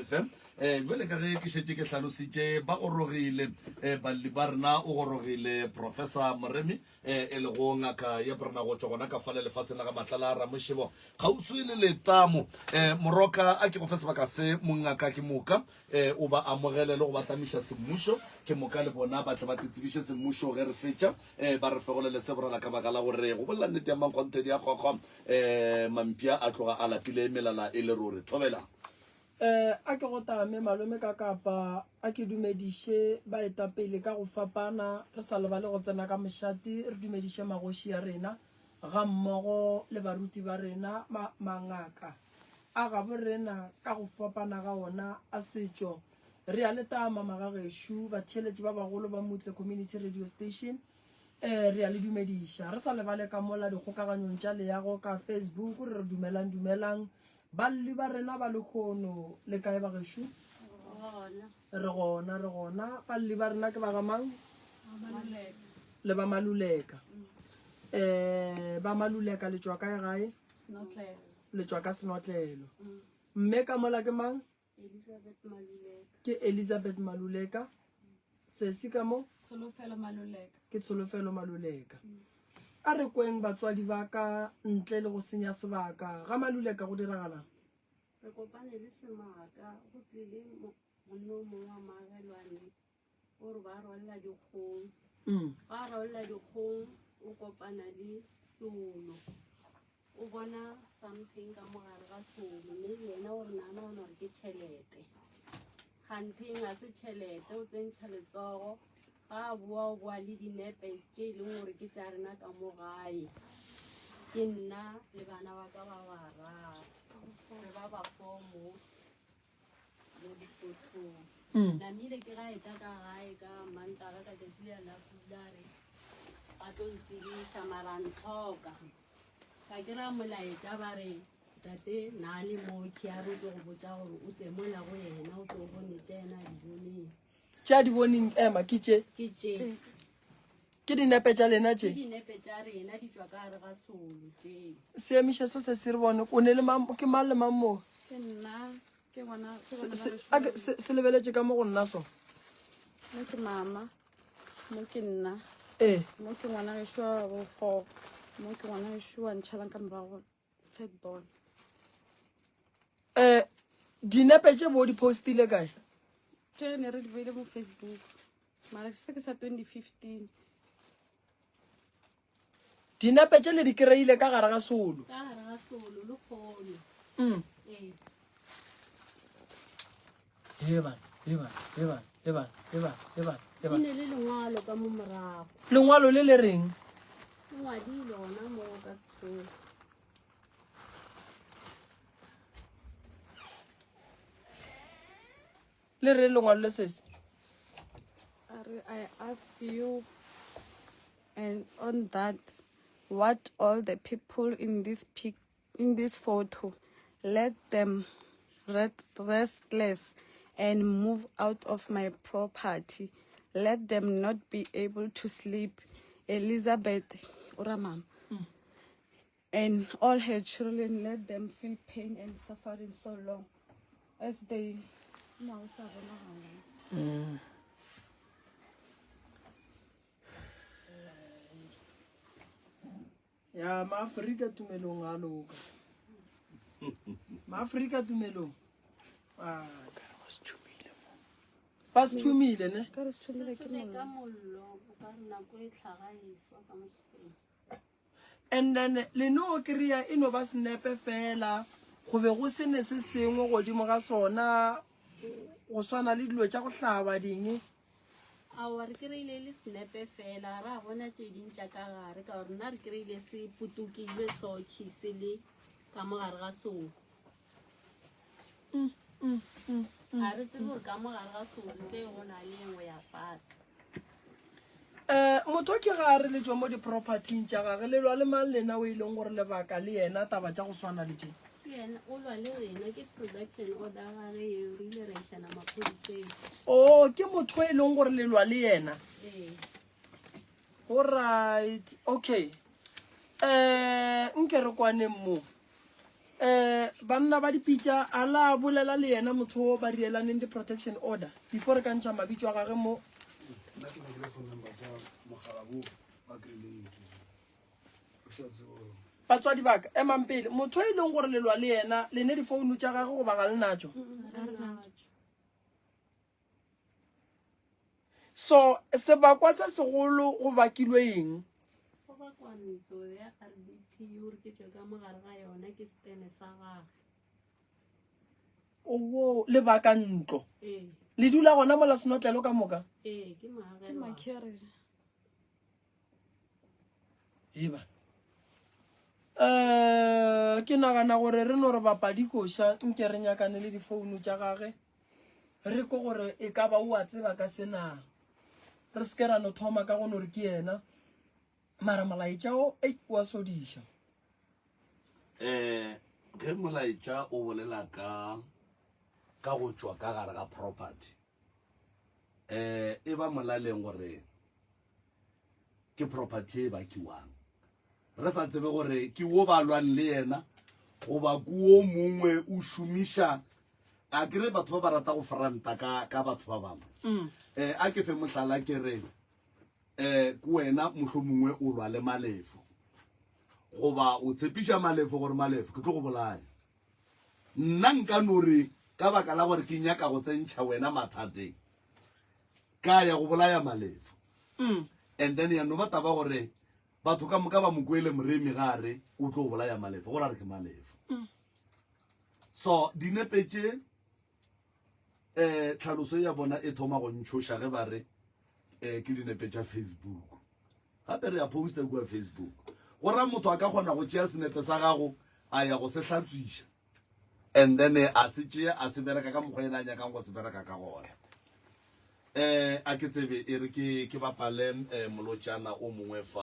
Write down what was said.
FM jwale ka ge ke šetse ke hlalositše ba gorogile balli ba rena o gorogile Professor Moremi e le go ngaka ya brena go tšwa gona ka fale lefatsheng la ga matlala a Ramošebo kgauswi le letamo moroka a ke go fe sebaka se mongaka ke moka o ba amogele le go batamiša semmušo ke moka le bona ba tle ba tsebiše semmušo ge re fetša ba re fegolele se borala ka baka la gore go bolela nnete ya mankgontedi ya kgokgo mampia a tloga a lapile melala e le ruri thobela a ke go tame malome ka kapa a ke dumediše baetapele ka go fapana re sa lebale go tsena ka mošate re dumediše magoši ya rena ga mmogo le baruti ba rena mangaka a gabo rena ka go fapana ga ona a setšo re a letama magagešo batheeletši ba bagolo ba motse community radio station re a le dumediša re sa lebale ka mola dikgokaganyong tša leago ka Facebook re dumelang balli ba rena ba lekgono le kae ba gešo re gona balli ba rena ke ba gamang le ba maluleka ba maluleka le tšwa kae gae le tšwa ka senotlelo mme ka mola ke mang ke Elizabeth Maluleka sesi ka mo ke Tsholofelo Maluleka a re kweng batswadi ba ka ntle le go senya sebaka ga Maluleka go diragala re kopane le semaka go tlile monno mo wa magelwane o re ba rolla dikgong ba rolla dikgong o kopana le solo o bona something ka mogare ga solo mme yena o re nana o re ke tšhelete ganting a se tšhelete o tsentšha letsogo ga boa le dinepe tše e leng gore ke tša rena ka mo gae ke nna le bana ba ka ba bararo re ba ba fomo mo difothong namile ke gaeta ka gae ka mantaga ka tšatšile la pulare ba tlo ntsebiša maranthoka ka kera molaetša ba re tate na le moki a re tlo go botša gore o tle mola go yena o tlo bone tšena diboneng tša di boneng ema ke tše ke dinepe tša lena tše dinepe tša rena di tšwa ka gare ga solo tšeo seemiša so se se re bone o ne le ke mang le mang mo ke nna ke ngwana se lebeletše ka mo go nna so mo ke mama mo ke nna mo ke ngwana gešo wa bo 4 mo ke ngwana gešo wa ntšhalang ka morago third born dinepe tše bo di postile kae tše ne re di beile mo Facebook mara se ke sa 2015 dinepe tše le di kry-ile ka gare ga solo le kgono e ne le lengwalo ka mo morago lengwalo le le reng ngwadile gona mo ka sekolo le re lengwalo le sese I ask you and on that what all the people in this photo let them restless and move out of my property. Let them not be able to sleep. Elizabeth Uramam. And all her children, let them feel pain and suffering so long as they ya maafrika tumelong a loka maafrika tumelong ba se thumile ne and then le no kry-a e no ba senepe fela go be go sene se sengwe godimo ga sona go swana le dilo tša go hlaba ding a re kry-ile le senepe fela ra bona tše dintša ka gare ka gore nna re kry-ile se putukilwe soki se le ka mogare ga solo a re tsebe gore ka mogare ga solo se go na le engwe ya fase motho ke ga re le tšwa mo di-propertyng tša gage le lwa le mang lena o e leng gore lebaka le yena taba tša go swana le tše yena o lwa le rena ke production order gare eo re ile ra išana maphodiseng ke motho e leng gore le lwa le yena alright okay nke re kwaneng mo banna ba dipitša a la bolela le yena motho o ba rielaneng di-protection order before re ka ntšha mabitso a gage mo nna ke nakile phone number tša mogala bo ba kry-ileng ke sa tsebo batswadi baka emang pele motho e leng gore lelwa le yena le ne difounu tša gage go ba ga le natso so sebakwa se segolo go bakilwe eng go bakwa ntlo ya RDP ore ke tswe ka mogare ga yona ke stene sa gage owo le baka ntlo ee le dula gona mola senotlelo ka moka ee ke magagelwa eba ke nagana gore re no re bapadikoša nke re nyakane le difounu tša gage re ko gore e ka ba o a tseba ka senang re se ke ra no thoma ka gone gore ke yena mara molaetšao wa sodiša ge molaetša o bolela ka go tšwa ka gare ga property e ba molaleng gore ke property e bakiwang re sa tsebe gore ke wo ba lwang le yena goba kuo mongwe o šomiša a kere batho ba ba rata go franta ka batho ba bangwe a ke fe motlhala ke re ke wena motlho mongwe o lwa le malefo goba o tshepiša malefo gore malefo ke tlo go bolaya nna nka nore ka baka la gore ke nyaka go tsentšha wena mathateng ka ya go bolaya malefo and then ya no ba taba gore batho ka moka ba mokwele moremi gare o tlo go bolaya malefo gore a re ke malefo so dinepetse tlhaloso ya bona e thoma go ntšhoša ge ba re ke dinepe tša Facebook gape re ya posta kua Facebook gore motho a ka kgona go tšea senepe sa gago a ya go se hlatswiša and then a se tšea a se bereka ka mokgwa ena a nyakang go se bereka ka gona a ke tsebe e re ke bapale molotšana o mongwe fa